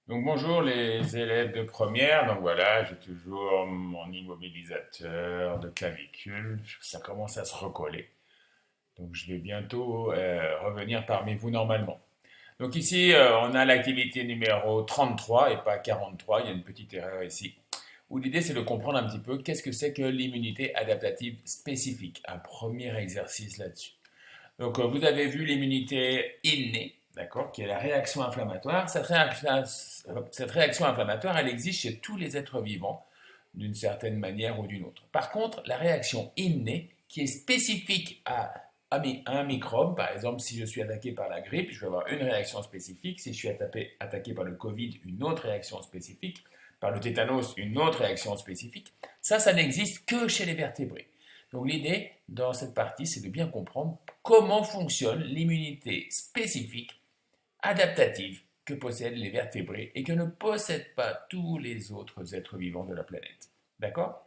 Donc bonjour les élèves de première, donc voilà, j'ai toujours mon immobilisateur de clavicule, ça commence à se recoller, donc je vais bientôt revenir parmi vous normalement. Donc ici, on a l'activité numéro 33 et pas 43, il y a une petite erreur ici, où l'idée c'est de comprendre un petit peu qu'est-ce que c'est que l'immunité adaptative spécifique, un premier exercice là-dessus. Donc, vous avez vu l'immunité innée, d'accord, qui est la réaction inflammatoire. Cette réaction inflammatoire, elle existe chez tous les êtres vivants, d'une certaine manière ou d'une autre. Par contre, la réaction innée, qui est spécifique à un microbe, par exemple, si je suis attaqué par la grippe, je vais avoir une réaction spécifique. Si je suis attaqué par le Covid, une autre réaction spécifique. Par le tétanos, une autre réaction spécifique. Ça n'existe que chez les vertébrés. Donc l'idée dans cette partie, c'est de bien comprendre comment fonctionne l'immunité spécifique, adaptative, que possèdent les vertébrés et que ne possèdent pas tous les autres êtres vivants de la planète. D'accord?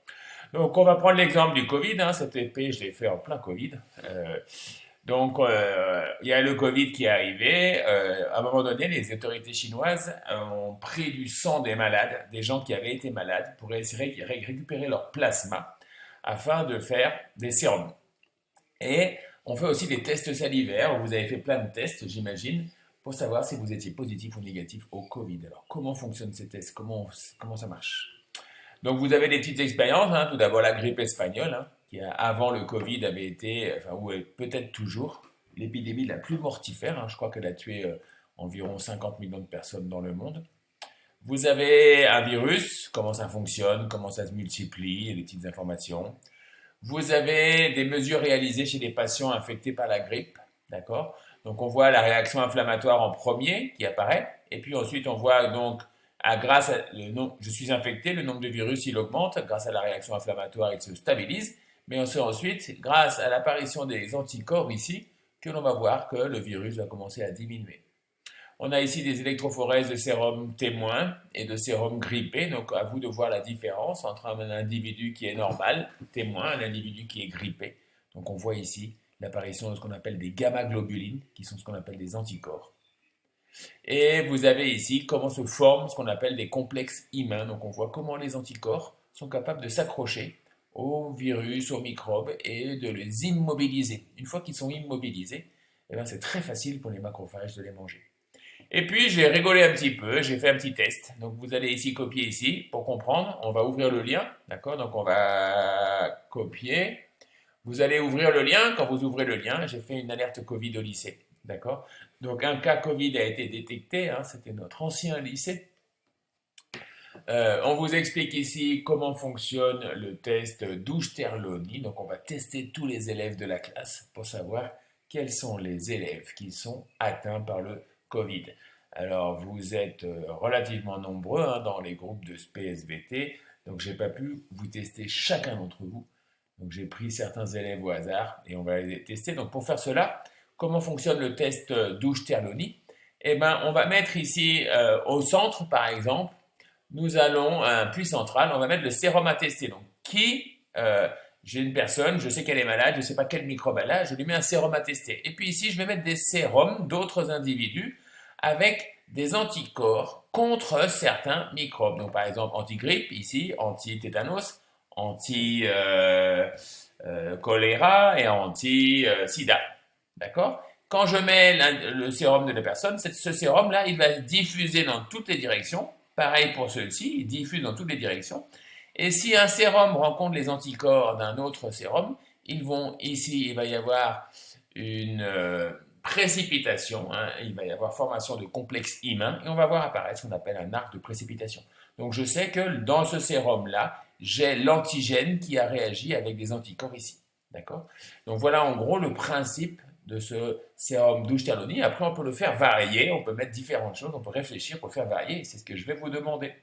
Donc on va prendre l'exemple du Covid, hein, cette épée je l'ai fait en plein Covid. Il y a le Covid qui est arrivé. À un moment donné, les autorités chinoises ont pris du sang des malades, des gens qui avaient été malades, pour essayer de récupérer leur plasma afin de faire des sérums. Et on fait aussi des tests salivaires. Vous avez fait plein de tests, j'imagine, pour savoir si vous étiez positif ou négatif au Covid. Alors, comment fonctionnent ces tests? Comment ça marche? Donc, vous avez des petites expériences. Hein. Tout d'abord, la grippe espagnole, hein, qui avant le Covid avait été, enfin, ou est peut-être toujours, l'épidémie la plus mortifère. Hein. Je crois qu'elle a tué environ 50 millions de personnes dans le monde. Vous avez un virus, comment ça fonctionne, comment ça se multiplie, les petites informations. Vous avez des mesures réalisées chez des patients infectés par la grippe, d'accord? Donc on voit la réaction inflammatoire en premier qui apparaît, et puis ensuite on voit donc, grâce à je suis infecté, le nombre de virus il augmente, grâce à la réaction inflammatoire il se stabilise, mais on sait ensuite, grâce à l'apparition des anticorps ici, que l'on va voir que le virus va commencer à diminuer. On a ici des électrophorèses de sérum témoin et de sérum grippé. Donc, à vous de voir la différence entre un individu qui est normal, témoin, et un individu qui est grippé. Donc, on voit ici l'apparition de ce qu'on appelle des gamma-globulines, qui sont ce qu'on appelle des anticorps. Et vous avez ici comment se forment ce qu'on appelle des complexes humains. Donc, on voit comment les anticorps sont capables de s'accrocher aux virus, aux microbes et de les immobiliser. Une fois qu'ils sont immobilisés, eh ben, c'est très facile pour les macrophages de les manger. Et puis j'ai rigolé un petit peu, j'ai fait un petit test. Donc vous allez ici copier ici pour comprendre. On va ouvrir le lien, d'accord? Donc on va copier. Vous allez ouvrir le lien. Quand vous ouvrez le lien, j'ai fait une alerte Covid au lycée, d'accord? Donc un cas Covid a été détecté. Hein, c'était notre ancien lycée. On vous explique ici comment fonctionne le test Douche-Terloni. Donc on va tester tous les élèves de la classe pour savoir quels sont les élèves qui sont atteints par le Covid. Alors vous êtes relativement nombreux hein, dans les groupes de PSVT, donc j'ai pas pu vous tester chacun d'entre vous. Donc j'ai pris certains élèves au hasard et on va les tester. Donc pour faire cela, comment fonctionne le test Douche-Terloni? Eh ben, on va mettre ici au centre, par exemple, nous allons à un puits central, on va mettre le sérum à tester. Donc, j'ai une personne, je sais qu'elle est malade, je ne sais pas quel microbe elle a, je lui mets un sérum à tester. Et puis ici, je vais mettre des sérums d'autres individus avec des anticorps contre certains microbes. Donc, par exemple, anti-grippe, ici, anti-tétanos, anti-choléra et anti-sida. D'accord? Quand je mets le sérum de la personne, ce sérum-là, il va diffuser dans toutes les directions. Pareil pour ceux-ci, il diffuse dans toutes les directions. Et si un sérum rencontre les anticorps d'un autre sérum, ils vont ici, il va y avoir une précipitation, hein, il va y avoir formation de complexes humains, et on va voir apparaître ce qu'on appelle un arc de précipitation. Donc je sais que dans ce sérum-là, j'ai l'antigène qui a réagi avec des anticorps ici. D'accord? Donc voilà en gros le principe de ce sérum Douche-Terloni. Après, on peut le faire varier, on peut mettre différentes choses, on peut réfléchir pour le faire varier, et c'est ce que je vais vous demander.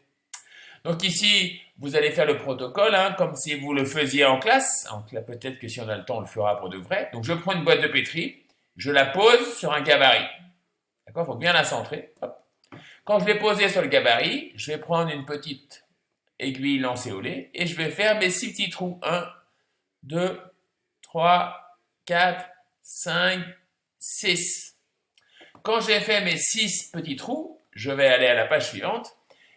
Donc ici, vous allez faire le protocole, hein, comme si vous le faisiez en classe. Peut-être que si on a le temps, on le fera pour de vrai. Donc je prends une boîte de pétri, je la pose sur un gabarit. D'accord? Il faut bien la centrer. Hop. Quand je l'ai posée sur le gabarit, je vais prendre une petite aiguille lancéolée et je vais faire mes 6 petits trous. Un, 2, 3, 4, 5, 6. Quand j'ai fait mes 6 petits trous, je vais aller à la page suivante.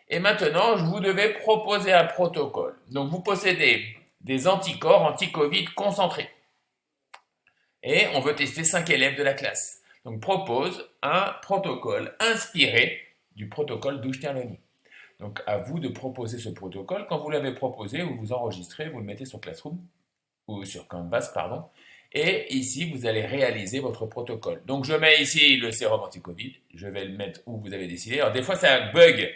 Et maintenant, vous devez proposer un protocole. Donc, vous possédez des anticorps anti-Covid concentrés. Et on veut tester 5 élèves de la classe. Donc, propose un protocole inspiré du protocole d'Ouchterlony. Donc, à vous de proposer ce protocole. Quand vous l'avez proposé, vous vous enregistrez, vous le mettez sur Classroom, ou sur Canvas, pardon. Et ici, vous allez réaliser votre protocole. Donc, je mets ici le sérum anti-Covid. Je vais le mettre où vous avez décidé. Alors, des fois, ça bug.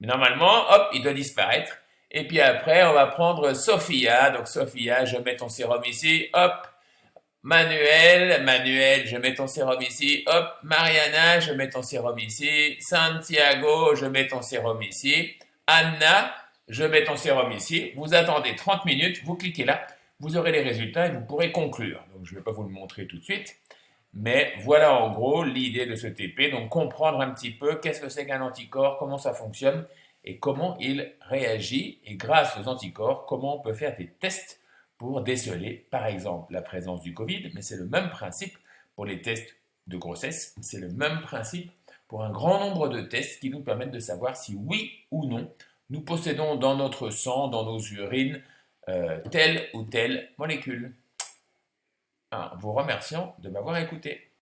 Mais normalement, hop, il doit disparaître. Et puis après, on va prendre Sophia. Donc, Sophia, je mets ton sérum ici. Hop. Manuel, je mets ton sérum ici. Hop. Mariana, je mets ton sérum ici. Santiago, je mets ton sérum ici. Anna, je mets ton sérum ici. Vous attendez 30 minutes, vous cliquez là. Vous aurez les résultats et vous pourrez conclure. Donc, je ne vais pas vous le montrer tout de suite. Mais voilà en gros l'idée de ce TP. Donc, comprendre un petit peu qu'est-ce que c'est qu'un anticorps, comment ça fonctionne et comment il réagit. Et grâce aux anticorps, comment on peut faire des tests pour déceler, par exemple, la présence du Covid. Mais c'est le même principe pour les tests de grossesse. C'est le même principe pour un grand nombre de tests qui nous permettent de savoir si oui ou non nous possédons dans notre sang, dans nos urines, telle ou telle molécule. Vous remercions de m'avoir écouté.